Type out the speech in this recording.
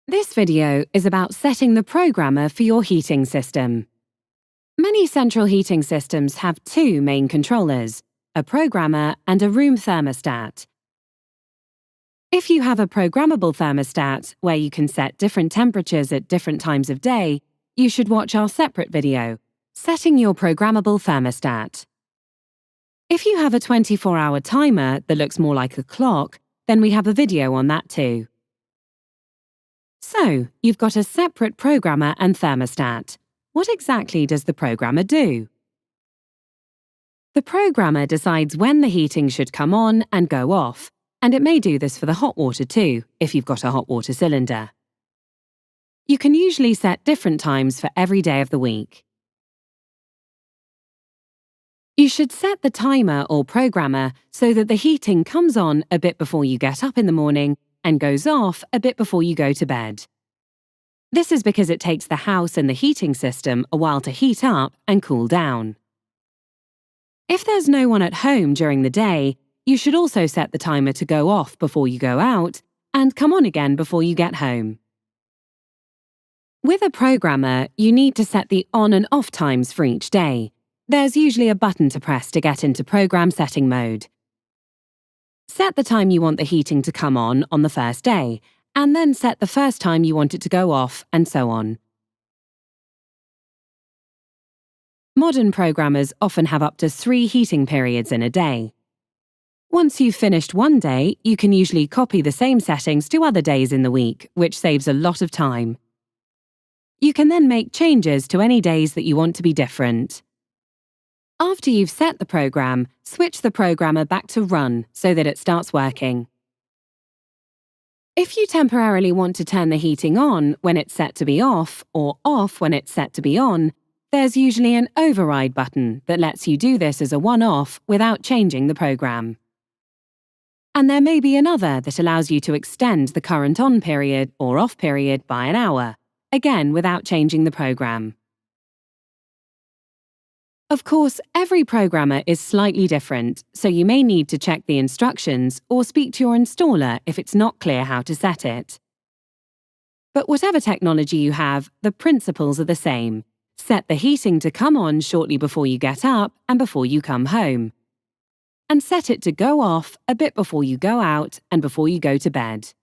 This video is about setting the programmer for your heating system. Many central heating systems have two main controllers, a programmer and a room thermostat. If you have a programmable thermostat where you can set different temperatures at different times of day, you should watch our separate video, Setting Your Programmable Thermostat. If you have a 24-hour timer that looks more like a clock, then we have a video on that too. So, you've got a separate programmer and thermostat. What exactly does the programmer do? The programmer decides when the heating should come on and go off, and it may do this for the hot water too, if you've got a hot water cylinder. You can usually set different times for every day of the week. You should set the timer or programmer so that the heating comes on a bit before you get up in the morning and goes off a bit before you go to bed. This is because it takes the house and the heating system a while to heat up and cool down. If there's no one at home during the day, you should also set the timer to go off before you go out and come on again before you get home. With a programmer, you need to set the on and off times for each day. There's usually a button to press to get into program setting mode. Set the time you want the heating to come on the first day, and then set the first time you want it to go off, and so on. Modern programmers often have up to 3 heating periods in a day. Once you've finished one day, you can usually copy the same settings to other days in the week, which saves a lot of time. You can then make changes to any days that you want to be different. After you've set the program, switch the programmer back to Run so that it starts working. If you temporarily want to turn the heating on when it's set to be off or off when it's set to be on, there's usually an override button that lets you do this as a one-off without changing the program. And there may be another that allows you to extend the current on period or off period by an hour, again without changing the program. Of course, every programmer is slightly different, so you may need to check the instructions or speak to your installer if it's not clear how to set it. But whatever technology you have, the principles are the same. Set the heating to come on shortly before you get up and before you come home. And set it to go off a bit before you go out and before you go to bed.